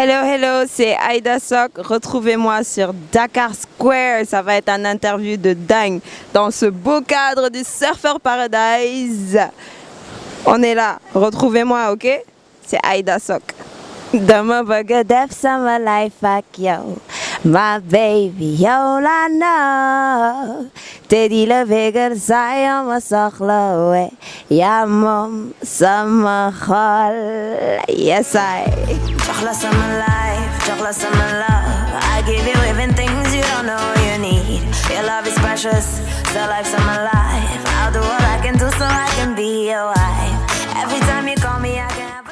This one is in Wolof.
Hello, hello, c'est Aïda Sok. Retrouvez-moi sur Dakar Square. Ça va être une interview de dingue dans ce beau cadre du Surfer Paradise. On est là. Retrouvez-moi, ok? C'est Aïda Sok. Dama baga def sama life ak yo. My baby, yow la know. Te di la bégal saa yoo ma soxla we. Yaa moom sama xol. Yes, I. Jox la sama life, jox la sama love. I give you even things you don't know you need. Your love is precious, so life's my life. I'll do what I can do so I can be your wife. Every time you call me, I can have